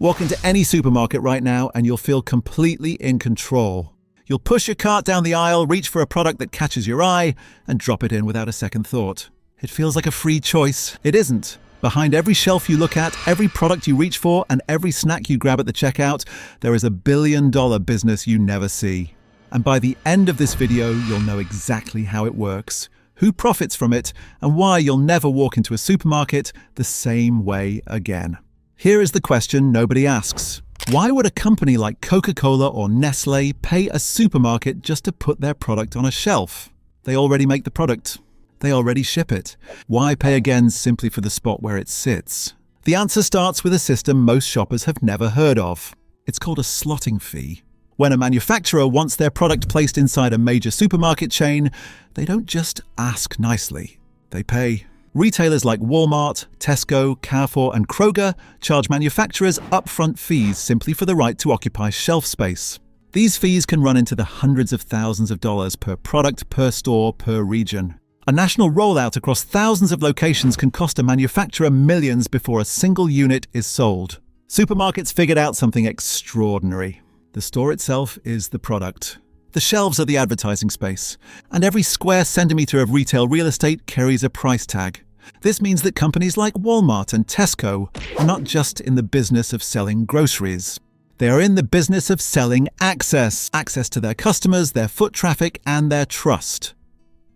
Walk into any supermarket right now and you'll feel completely in control. You'll push your cart down the aisle, reach for a product that catches your eye, and drop it in without a second thought. It feels like a free choice. It isn't. Behind every shelf you look at, every product you reach for, and every snack you grab at the checkout, there is a billion-dollar business you never see. And by the end of this video, you'll know exactly how it works, who profits from it, and why you'll never walk into a supermarket the same way again. Here is the question nobody asks. Why would a company like Coca-Cola or Nestle pay a supermarket just to put their product on a shelf? They already make the product. They already ship it. Why pay again simply for the spot where it sits? The answer starts with a system most shoppers have never heard of. It's called a slotting fee. When a manufacturer wants their product placed inside a major supermarket chain, they don't just ask nicely. They pay. Retailers like Walmart, Tesco, Carrefour, and Kroger charge manufacturers upfront fees simply for the right to occupy shelf space. These fees can run into the hundreds of thousands of dollars per product, per store, per region. A national rollout across thousands of locations can cost a manufacturer millions before a single unit is sold. Supermarkets figured out something extraordinary. The store itself is the product. The shelves are the advertising space, and every square centimeter of retail real estate carries a price tag. This means that companies like Walmart and Tesco are not just in the business of selling groceries. They are in the business of selling access to their customers, their foot traffic, and their trust.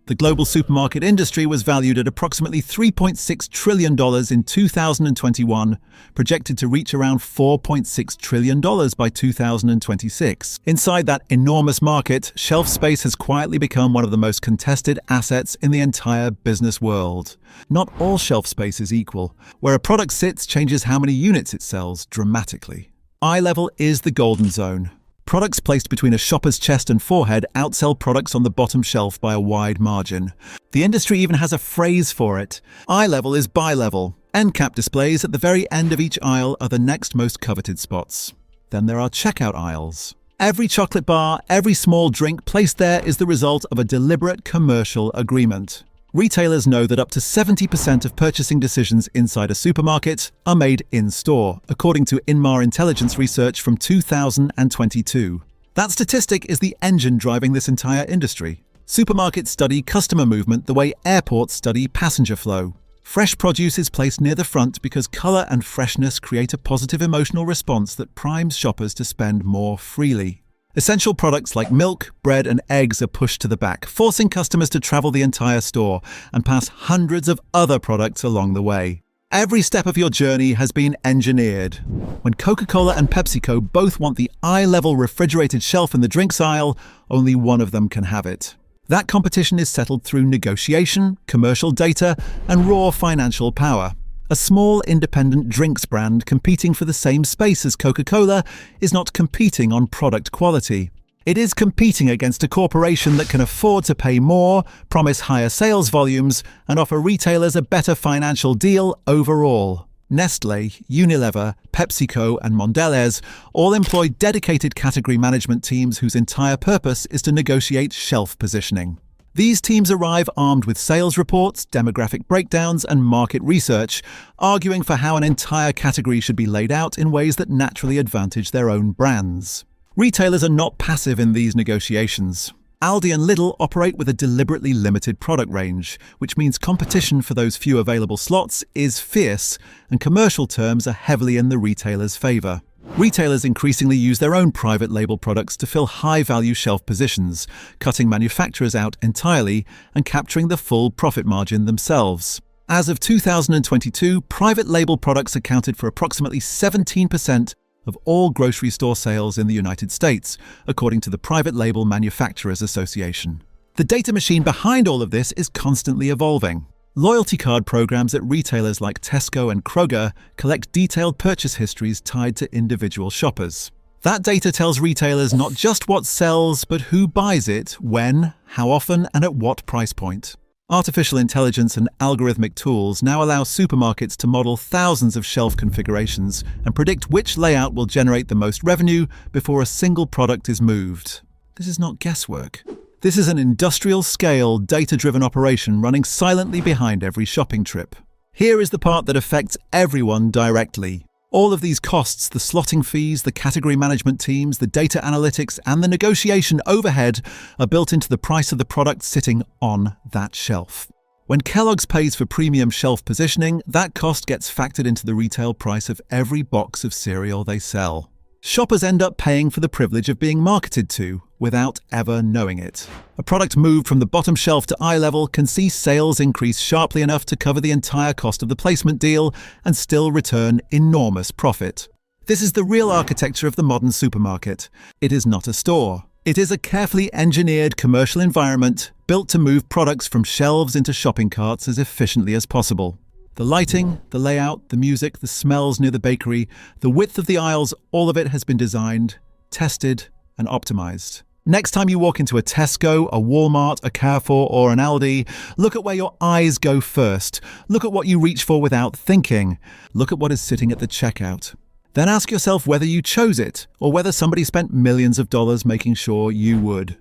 The global supermarket industry was valued at approximately $3.6 trillion in 2021, projected to reach around $4.6 trillion by 2026. Inside that enormous market, shelf space has quietly become one of the most contested assets in the entire business world. Not all shelf space is equal. Where a product sits changes how many units it sells dramatically. Eye level is the golden zone. Products placed between a shopper's chest and forehead outsell products on the bottom shelf by a wide margin. The industry even has a phrase for it. Eye level is buy level. End cap displays at the very end of each aisle are the next most coveted spots. Then there are checkout aisles. Every chocolate bar, every small drink placed there is the result of a deliberate commercial agreement. Retailers know that up to 70% of purchasing decisions inside a supermarket are made in-store, according to Inmar intelligence research from 2022. That statistic is the engine driving this entire industry. Supermarkets study customer movement the way airports study passenger flow. Fresh produce is placed near the front because color and freshness create a positive emotional response that primes shoppers to spend more freely. Essential products like milk, bread, and eggs are pushed to the back, forcing customers to travel the entire store and pass hundreds of other products along the way. Every step of your journey has been engineered. When Coca-Cola and PepsiCo both want the eye-level refrigerated shelf in the drinks aisle, only one of them can have it. That competition is settled through negotiation, commercial data, and raw financial power. A small independent drinks brand competing for the same space as Coca-Cola is not competing on product quality. It is competing against a corporation that can afford to pay more, promise higher sales volumes, and offer retailers a better financial deal overall. Nestle, Unilever, PepsiCo, and Mondelez all employ dedicated category management teams whose entire purpose is to negotiate shelf positioning. These teams arrive armed with sales reports, demographic breakdowns, and market research, arguing for how an entire category should be laid out in ways that naturally advantage their own brands. Retailers are not passive in these negotiations. Aldi and Lidl operate with a deliberately limited product range, which means competition for those few available slots is fierce, and commercial terms are heavily in the retailer's favor. Retailers increasingly use their own private label products to fill high-value shelf positions, cutting manufacturers out entirely and capturing the full profit margin themselves. As of 2022, private label products accounted for approximately 17% of all grocery store sales in the United States, according to the Private Label Manufacturers Association. The data machine behind all of this is constantly evolving. Loyalty card programs at retailers like Tesco and Kroger collect detailed purchase histories tied to individual shoppers. That data tells retailers not just what sells, but who buys it, when, how often, and at what price point. Artificial intelligence and algorithmic tools now allow supermarkets to model thousands of shelf configurations and predict which layout will generate the most revenue before a single product is moved. This is not guesswork. This is an industrial-scale, data-driven operation running silently behind every shopping trip. Here is the part that affects everyone directly. All of these costs, the slotting fees, the category management teams, the data analytics, and the negotiation overhead are built into the price of the product sitting on that shelf. When Kellogg's pays for premium shelf positioning, that cost gets factored into the retail price of every box of cereal they sell. Shoppers end up paying for the privilege of being marketed to without ever knowing it. A product moved from the bottom shelf to eye level can see sales increase sharply enough to cover the entire cost of the placement deal and still return enormous profit. This is the real architecture of the modern supermarket. It is not a store. It is a carefully engineered commercial environment built to move products from shelves into shopping carts as efficiently as possible. The lighting, the layout, the music, the smells near the bakery, the width of the aisles, all of it has been designed, tested, and optimized. Next time you walk into a Tesco, a Walmart, a Carrefour, or an Aldi, look at where your eyes go first. Look at what you reach for without thinking. Look at what is sitting at the checkout. Then ask yourself whether you chose it, or whether somebody spent millions of dollars making sure you would.